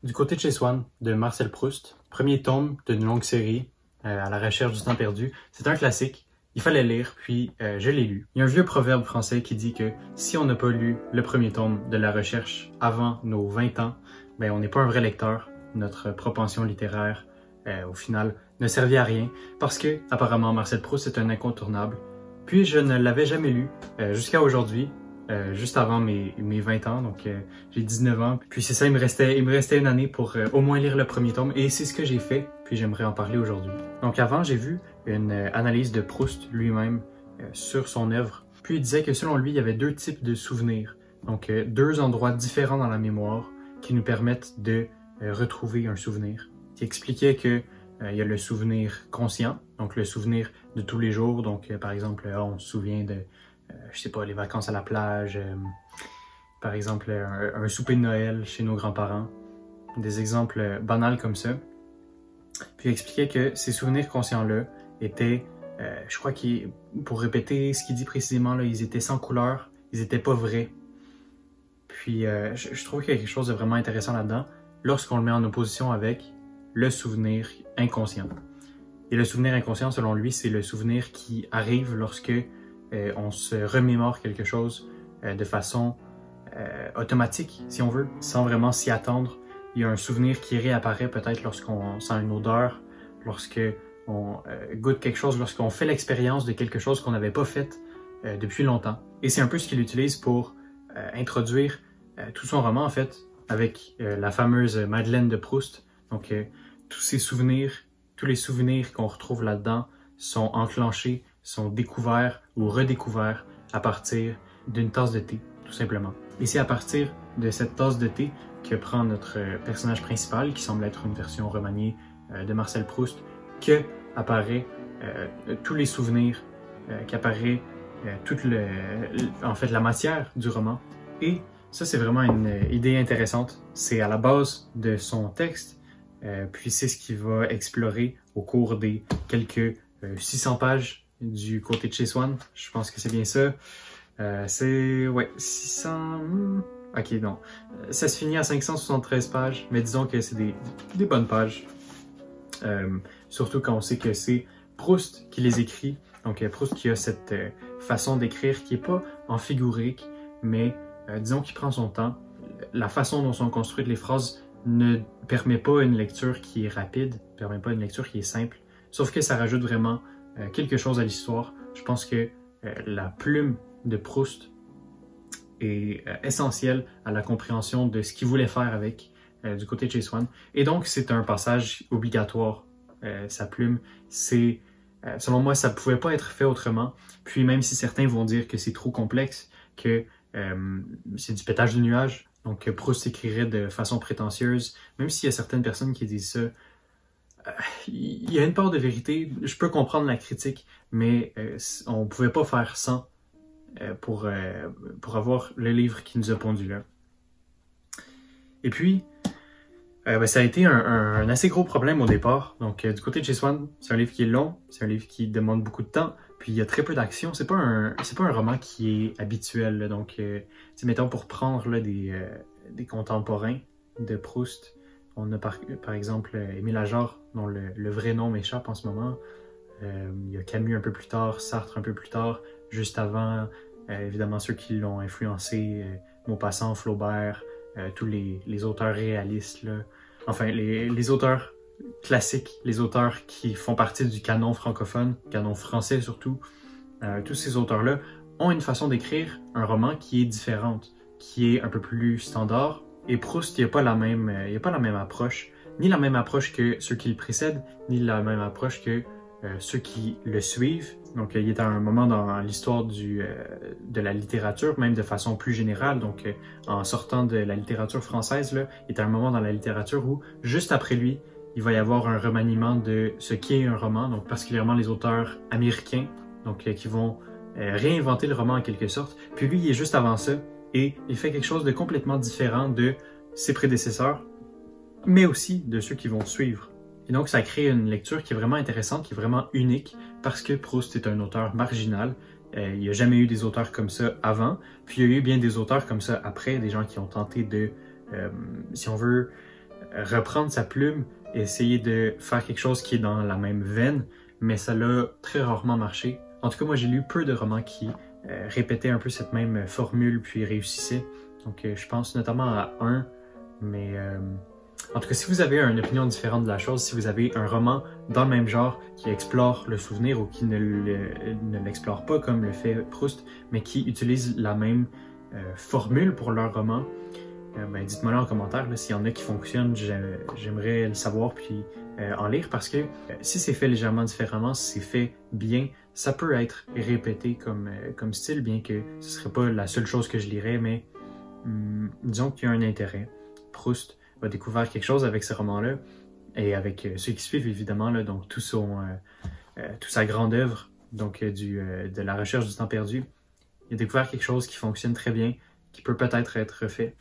Du côté de chez Swann, de Marcel Proust, premier tome d'une longue série, à la recherche du temps perdu. C'est un classique, il fallait lire, puis je l'ai lu. Il y a un vieux proverbe français qui dit que si on n'a pas lu le premier tome de la recherche avant nos 20 ans, ben on n'est pas un vrai lecteur. Notre propension littéraire, au final, ne servait à rien, parce que, apparemment, Marcel Proust est un incontournable. Puis je ne l'avais jamais lu jusqu'à aujourd'hui. Juste avant mes 20 ans, donc j'ai 19 ans. Puis c'est ça, il me restait une année pour au moins lire le premier tome, et c'est ce que j'ai fait, puis j'aimerais en parler aujourd'hui. Donc avant, j'ai vu une analyse de Proust lui-même sur son œuvre, puis il disait que selon lui, il y avait deux types de souvenirs, donc deux endroits différents dans la mémoire qui nous permettent de retrouver un souvenir. Il expliquait que il y a le souvenir conscient, donc le souvenir de tous les jours, donc par exemple, on se souvient de je sais pas, les vacances à la plage, par exemple un souper de Noël chez nos grands-parents, des exemples banals comme ça. Puis il expliquait que ces souvenirs conscients-là étaient, je crois qu'il, pour répéter ce qu'il dit précisément, là, ils étaient sans couleur, ils étaient pas vrais. Puis je trouve qu'il y a quelque chose de vraiment intéressant là-dedans, lorsqu'on le met en opposition avec le souvenir inconscient. Et le souvenir inconscient, selon lui, c'est le souvenir qui arrive lorsque on se remémore quelque chose de façon automatique, si on veut, sans vraiment s'y attendre. Il y a un souvenir qui réapparaît peut-être lorsqu'on sent une odeur, lorsqu'on goûte quelque chose, lorsqu'on fait l'expérience de quelque chose qu'on n'avait pas fait depuis longtemps. Et c'est un peu ce qu'il utilise pour introduire tout son roman, en fait, avec la fameuse Madeleine de Proust. Donc, tous ces souvenirs, tous les souvenirs qu'on retrouve là-dedans sont enclenchés, sont découverts ou redécouverts à partir d'une tasse de thé, tout simplement. Et c'est à partir de cette tasse de thé que prend notre personnage principal, qui semble être une version remaniée de Marcel Proust, que apparaît tous les souvenirs, qu'apparaît en fait la matière du roman. Et ça, c'est vraiment une idée intéressante. C'est à la base de son texte, puis c'est ce qu'il va explorer au cours des quelques 600 pages du côté de chez Swann. Je pense que c'est bien ça. C'est, ouais, 600... Ok, non. Ça se finit à 573 pages, mais disons que c'est des bonnes pages. Surtout quand on sait que c'est Proust qui les écrit. Donc Proust qui a cette façon d'écrire qui n'est pas en figurique, mais disons qu'il prend son temps. La façon dont sont construites les phrases ne permet pas une lecture qui est rapide, ne permet pas une lecture qui est simple, sauf que ça rajoute vraiment quelque chose à l'histoire. Je pense que la plume de Proust est essentielle à la compréhension de ce qu'il voulait faire avec du côté de chez Swann. Et donc, c'est un passage obligatoire. Sa plume, c'est... selon moi, ça ne pouvait pas être fait autrement. Puis même si certains vont dire que c'est trop complexe, que c'est du pétage de nuages, donc que Proust écrirait de façon prétentieuse, même s'il y a certaines personnes qui disent ça, il y a une part de vérité. Je peux comprendre la critique, mais on ne pouvait pas faire sans pour avoir le livre qui nous a pondu là. Et puis, ça a été un assez gros problème au départ. Donc, du côté de chez Swann, c'est un livre qui est long, c'est un livre qui demande beaucoup de temps, puis il y a très peu d'action. C'est pas un roman qui est habituel, là. Donc, mettons pour prendre là, des contemporains de Proust, on a par exemple Émile Ajar, dont le vrai nom m'échappe en ce moment. Il y a Camus un peu plus tard, Sartre un peu plus tard, juste avant, évidemment ceux qui l'ont influencé, Maupassant, Flaubert, tous les auteurs réalistes, là. Enfin les auteurs classiques, les auteurs qui font partie du canon francophone, canon français surtout. Tous ces auteurs-là ont une façon d'écrire un roman qui est différente, qui est un peu plus standard. Et Proust, il n'y a pas la même approche, ni la même approche que ceux qui le précèdent, ni la même approche que ceux qui le suivent. Donc, il est à un moment dans l'histoire de la littérature, même de façon plus générale. Donc, en sortant de la littérature française, là, il est à un moment dans la littérature où, juste après lui, il va y avoir un remaniement de ce qu'est un roman, donc particulièrement les auteurs américains, donc qui vont réinventer le roman en quelque sorte. Puis lui, il est juste avant ça, et il fait quelque chose de complètement différent de ses prédécesseurs, mais aussi de ceux qui vont suivre. Et donc, ça crée une lecture qui est vraiment intéressante, qui est vraiment unique, parce que Proust est un auteur marginal. Il n'y a jamais eu des auteurs comme ça avant, puis il y a eu bien des auteurs comme ça après, des gens qui ont tenté de, si on veut, reprendre sa plume et essayer de faire quelque chose qui est dans la même veine, mais ça l'a très rarement marché. En tout cas, moi, j'ai lu peu de romans qui répétaient un peu cette même formule puis réussissaient. Donc, je pense notamment à un, mais en tout cas, si vous avez une opinion différente de la chose, si vous avez un roman dans le même genre qui explore le souvenir ou qui ne l'explore pas comme le fait Proust, mais qui utilise la même formule pour leur roman, ben, dites-moi là en commentaire s'il y en a qui fonctionnent, j'aimerais le savoir puis en lire parce que si c'est fait légèrement différemment, si c'est fait bien, ça peut être répété comme style, bien que ce serait pas la seule chose que je lirais, mais disons qu'il y a un intérêt. Proust a découvert quelque chose avec ce roman-là et avec ceux qui suivent évidemment, là, donc toute sa grande œuvre, donc de la recherche du temps perdu. Il a découvert quelque chose qui fonctionne très bien, qui peut peut-être être refait.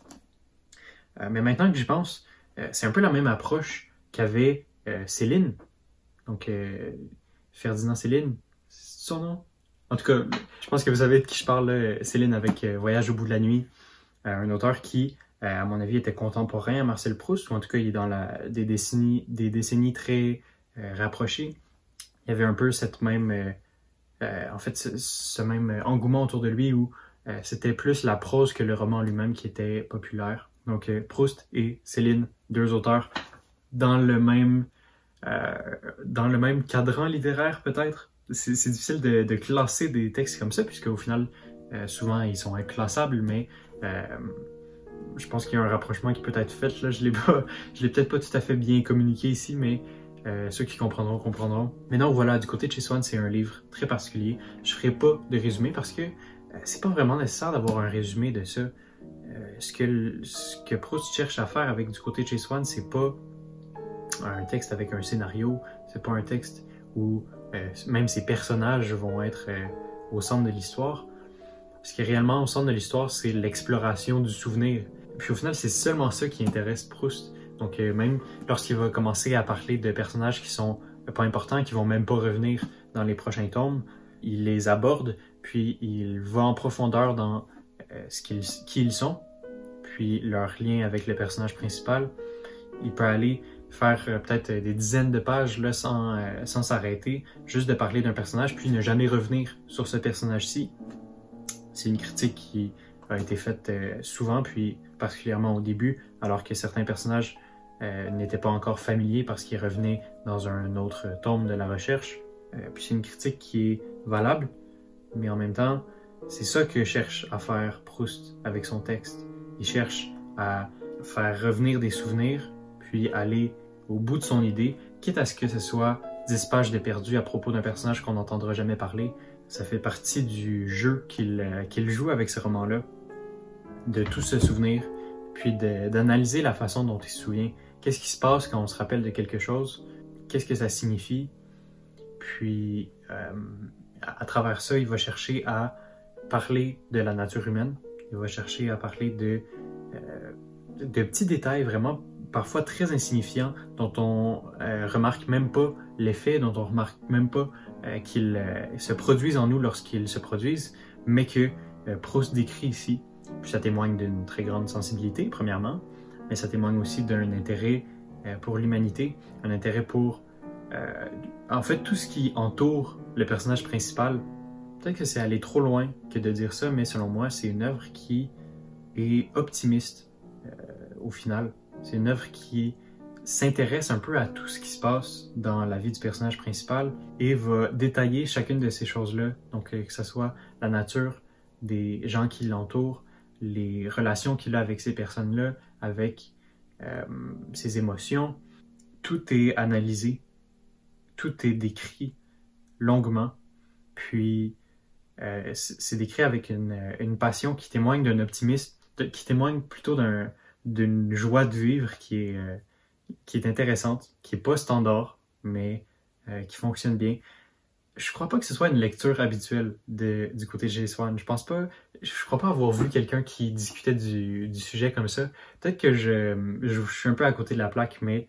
Mais maintenant que j'y pense, c'est un peu la même approche qu'avait Céline. Donc, Ferdinand Céline, c'est son nom? En tout cas, je pense que vous savez de qui je parle, là, Céline avec Voyage au bout de la nuit. Un auteur qui, à mon avis, était contemporain à Marcel Proust, ou en tout cas, il est dans des décennies très rapprochées. Il y avait un peu cette même, en fait, ce même engouement autour de lui où c'était plus la prose que le roman lui-même qui était populaire. Donc, Proust et Céline, deux auteurs dans le même cadran littéraire, peut-être. C'est difficile de classer des textes comme ça, puisque au final, souvent, ils sont inclassables, mais je pense qu'il y a un rapprochement qui peut être fait. Là, je l'ai peut-être pas tout à fait bien communiqué ici, mais ceux qui comprendront, comprendront. Mais non, voilà, du côté de chez Swann, c'est un livre très particulier. Je ferai pas de résumé parce que c'est pas vraiment nécessaire d'avoir un résumé de ça. Ce que Proust cherche à faire avec du côté de chez Swann, c'est pas un texte avec un scénario, c'est pas un texte où même ses personnages vont être au centre de l'histoire. Ce qui est réellement au centre de l'histoire, c'est l'exploration du souvenir. Puis au final, c'est seulement ça qui intéresse Proust. Donc même lorsqu'il va commencer à parler de personnages qui sont pas importants, qui vont même pas revenir dans les prochains tomes, il les aborde, puis il va en profondeur dans qui ils sont, puis leur lien avec le personnage principal. Il peut aller faire peut-être des dizaines de pages là, sans s'arrêter, juste de parler d'un personnage, puis ne jamais revenir sur ce personnage-ci. C'est une critique qui a été faite souvent, puis particulièrement au début, alors que certains personnages n'étaient pas encore familiers parce qu'ils revenaient dans un autre tome de la recherche. Puis c'est une critique qui est valable, mais en même temps, c'est ça que cherche à faire Proust avec son texte. Il cherche à faire revenir des souvenirs, puis aller au bout de son idée, quitte à ce que ce soit 10 pages de perdu à propos d'un personnage qu'on n'entendra jamais parler. Ça fait partie du jeu qu'il joue avec ce roman-là, de tout se souvenir, puis d'analyser la façon dont il se souvient. Qu'est-ce qui se passe quand on se rappelle de quelque chose? Qu'est-ce que ça signifie? Puis, à travers ça, il va chercher à parler de la nature humaine. Il va chercher à parler de petits détails vraiment parfois très insignifiants dont on remarque même pas l'effet, dont on remarque même pas qu'ils se produisent en nous lorsqu'ils se produisent, mais que Proust décrit ici. Puis ça témoigne d'une très grande sensibilité, premièrement, mais ça témoigne aussi d'un intérêt pour l'humanité, un intérêt pour en fait tout ce qui entoure le personnage principal. Peut-être que c'est aller trop loin que de dire ça, mais selon moi, c'est une œuvre qui est optimiste au final. C'est une œuvre qui s'intéresse un peu à tout ce qui se passe dans la vie du personnage principal et va détailler chacune de ces choses-là. Donc que ce soit la nature des gens qui l'entourent, les relations qu'il a avec ces personnes-là, avec ses émotions. Tout est analysé, tout est décrit longuement, puis c'est décrit avec une passion qui témoigne d'un optimisme, qui témoigne plutôt d'une joie de vivre qui est intéressante, qui est pas standard, mais qui fonctionne bien. Je crois pas que ce soit une lecture habituelle du côté de Chez Swann. Je crois pas avoir vu quelqu'un qui discutait du sujet comme ça. Peut-être que je suis un peu à côté de la plaque, mais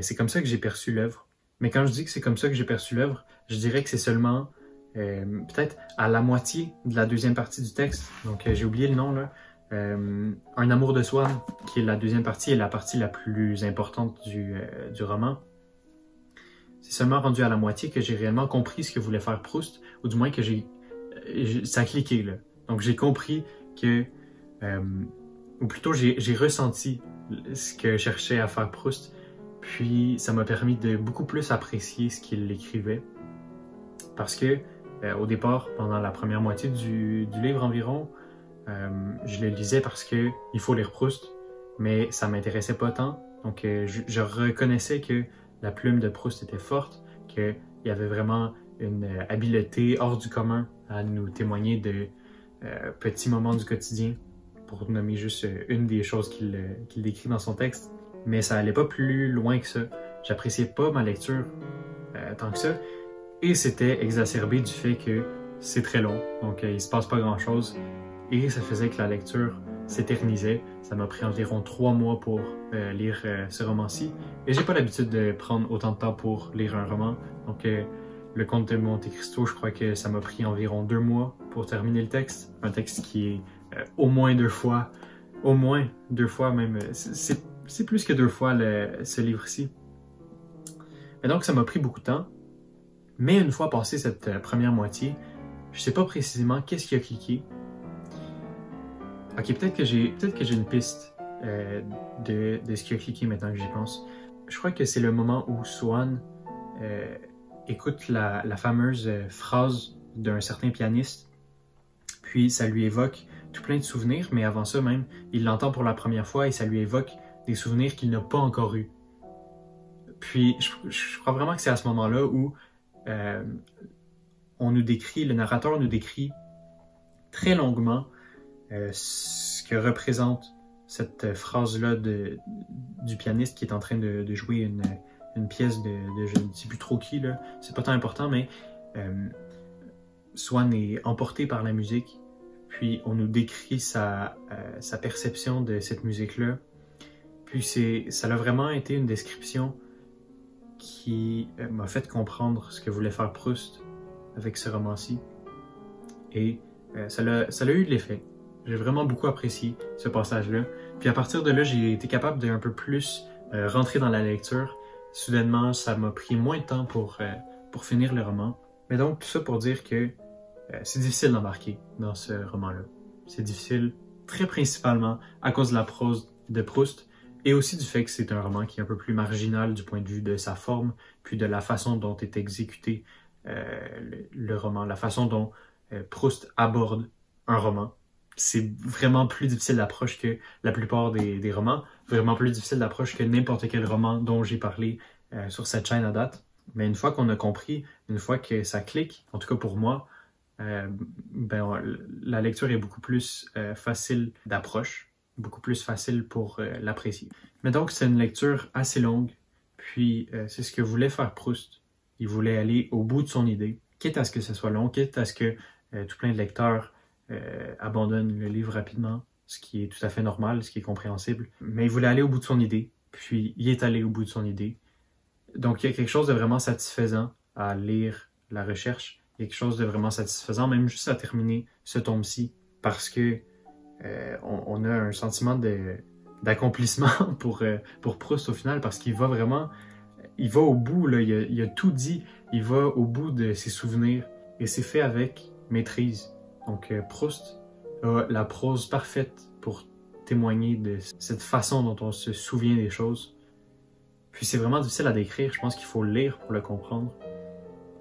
c'est comme ça que j'ai perçu l'œuvre. Mais quand je dis que c'est comme ça que j'ai perçu l'œuvre, je dirais que c'est seulement peut-être à la moitié de la deuxième partie du texte. Donc j'ai oublié le nom là. Un amour de Swann, qui est la deuxième partie et la partie la plus importante du roman. C'est seulement rendu à la moitié que j'ai réellement compris ce que voulait faire Proust, ou du moins que ça a cliqué là. Donc j'ai compris que, ou plutôt j'ai ressenti ce que cherchait à faire Proust, puis ça m'a permis de beaucoup plus apprécier ce qu'il écrivait. Parce que au départ, pendant la première moitié du livre environ, je le lisais parce que il faut lire Proust, mais ça m'intéressait pas tant. Donc je reconnaissais que la plume de Proust était forte, qu'il y avait vraiment une habileté hors du commun à nous témoigner de petits moments du quotidien, pour nommer juste une des choses qu'il décrit dans son texte. Mais ça allait pas plus loin que ça. J'appréciais pas ma lecture tant que ça. Et c'était exacerbé du fait que c'est très long, donc il se passe pas grand-chose. Et ça faisait que la lecture s'éternisait. Ça m'a pris environ 3 mois pour lire ce roman-ci. Et j'ai pas l'habitude de prendre autant de temps pour lire un roman. Donc le Comte de Monte Cristo, je crois que ça m'a pris environ 2 mois pour terminer le texte. Un texte qui est au moins 2 fois même. C'est plus que 2 fois ce livre-ci. Et donc ça m'a pris beaucoup de temps. Mais une fois passé cette première moitié, je sais pas précisément qu'est-ce qui a cliqué. Ok, peut-être que j'ai une piste de ce qui a cliqué maintenant que j'y pense. Je crois que c'est le moment où Swann écoute la fameuse phrase d'un certain pianiste, puis ça lui évoque tout plein de souvenirs, mais avant ça même, il l'entend pour la première fois et ça lui évoque des souvenirs qu'il n'a pas encore eus. Puis je crois vraiment que c'est à ce moment-là où le narrateur nous décrit très longuement ce que représente cette phrase-là du pianiste qui est en train de jouer une pièce de je ne sais plus trop qui, là. C'est pas tant important, mais Swann est emporté par la musique, puis on nous décrit sa perception de cette musique-là. Puis ça a vraiment été une description qui m'a fait comprendre ce que voulait faire Proust avec ce roman-ci. Et ça a eu de l'effet. J'ai vraiment beaucoup apprécié ce passage-là. Puis à partir de là, j'ai été capable d'un peu plus rentrer dans la lecture. Soudainement, ça m'a pris moins de temps pour finir le roman. Mais donc, tout ça pour dire que c'est difficile d'embarquer dans ce roman-là. C'est difficile, très principalement, à cause de la prose de Proust, et aussi du fait que c'est un roman qui est un peu plus marginal du point de vue de sa forme, puis de la façon dont est exécuté le roman, la façon dont Proust aborde un roman. C'est vraiment plus difficile d'approche que la plupart des romans, vraiment plus difficile d'approche que n'importe quel roman dont j'ai parlé sur cette chaîne à date. Mais une fois qu'on a compris, une fois que ça clique, en tout cas pour moi, la lecture est beaucoup plus facile d'approche, beaucoup plus facile pour l'apprécier. Mais donc c'est une lecture assez longue, puis c'est ce que voulait faire Proust. Il voulait aller au bout de son idée, quitte à ce que ce soit long, quitte à ce que tout plein de lecteurs abandonne le livre rapidement, ce qui est tout à fait normal, ce qui est compréhensible. Mais il voulait aller au bout de son idée, puis il est allé au bout de son idée. Donc il y a quelque chose de vraiment satisfaisant à lire la recherche, il y a quelque chose de vraiment satisfaisant, même juste à terminer ce tome-ci, parce que on a un sentiment d'accomplissement pour Proust au final, parce qu'il va vraiment, il va au bout, là, il a tout dit, il va au bout de ses souvenirs, et c'est fait avec maîtrise. Donc Proust a la prose parfaite pour témoigner de cette façon dont on se souvient des choses. Puis c'est vraiment difficile à décrire, je pense qu'il faut le lire pour le comprendre.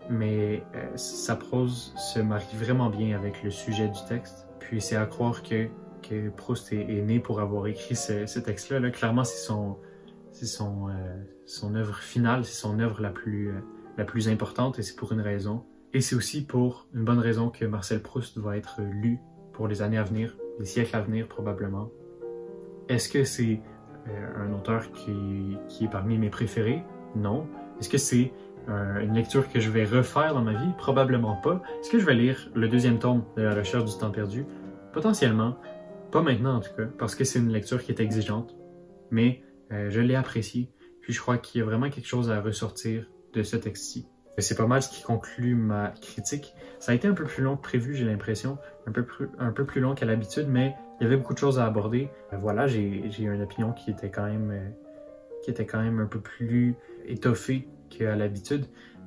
Mais sa prose se marie vraiment bien avec le sujet du texte. Puis c'est à croire que Proust est né pour avoir écrit ce texte-là. Là, clairement, c'est son œuvre finale, c'est son œuvre la plus importante, et c'est pour une raison. Et c'est aussi pour une bonne raison que Marcel Proust va être lu pour les années à venir, les siècles à venir probablement. Est-ce que c'est un auteur qui est parmi mes préférés? Non. Est-ce que c'est une lecture que je vais refaire dans ma vie? Probablement pas. Est-ce que je vais lire le 2e tome de La recherche du temps perdu? Potentiellement. Pas maintenant en tout cas, parce que c'est une lecture qui est exigeante. Mais je l'ai appréciée. Puis je crois qu'il y a vraiment quelque chose à ressortir de ce texte-ci. C'est pas mal ce qui conclut ma critique. Ça a été un peu plus long que prévu, j'ai l'impression. Un peu plus long qu'à l'habitude, mais Il y avait beaucoup de choses à aborder. Voilà, j'ai une opinion qui était quand même un peu plus étoffée qu'à l'habitude,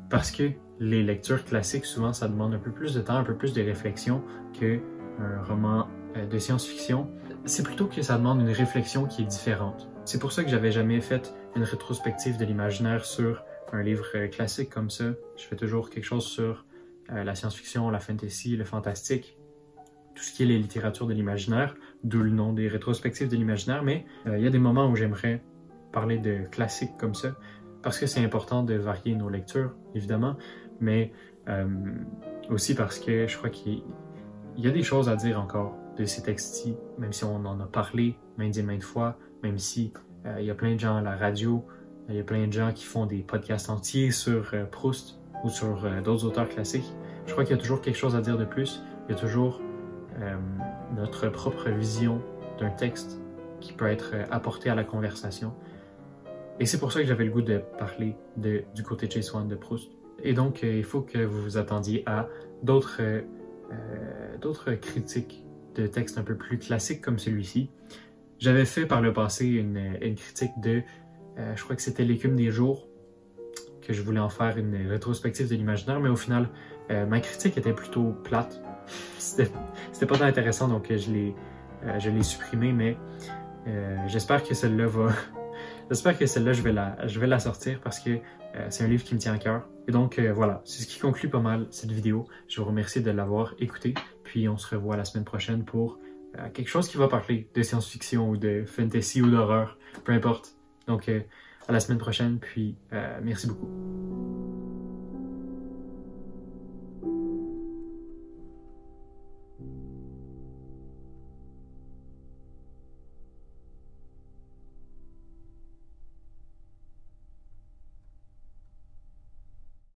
parce que les lectures classiques, souvent, ça demande un peu plus de temps, un peu plus de réflexion qu'un roman de science-fiction. C'est plutôt que ça demande une réflexion qui est différente. C'est pour ça que j'avais jamais fait une rétrospective de l'imaginaire sur un livre classique comme ça. Je fais toujours quelque chose sur la science-fiction, la fantasy, le fantastique, tout ce qui est les littératures de l'imaginaire, d'où le nom des rétrospectives de l'imaginaire, mais il y a des moments où j'aimerais parler de classiques comme ça, parce que c'est important de varier nos lectures, évidemment, mais aussi parce que je crois qu'il y a des choses à dire encore de ces textes-ci, même si on en a parlé maintes et maintes fois, même si il y a plein de gens à la radio, il y a plein de gens qui font des podcasts entiers sur Proust ou sur d'autres auteurs classiques. Je crois qu'il y a toujours quelque chose à dire de plus. Il y a toujours notre propre vision d'un texte qui peut être apporté à la conversation. Et c'est pour ça que j'avais le goût de parler du côté de chez Swann de Proust. Et donc, il faut que vous vous attendiez à d'autres critiques de textes un peu plus classiques comme celui-ci. J'avais fait par le passé une critique de, je crois que c'était L'écume des jours, que je voulais en faire une rétrospective de l'imaginaire, mais au final, ma critique était plutôt plate. C'était pas tant intéressant, donc je l'ai supprimé, mais j'espère que celle-là j'espère que celle-là, je vais la sortir parce que c'est un livre qui me tient à cœur. Et donc, voilà, c'est ce qui conclut pas mal cette vidéo. Je vous remercie de l'avoir écoutée, puis on se revoit la semaine prochaine pour quelque chose qui va parler de science-fiction ou de fantasy ou d'horreur, peu importe. Donc, à la semaine prochaine, puis merci beaucoup.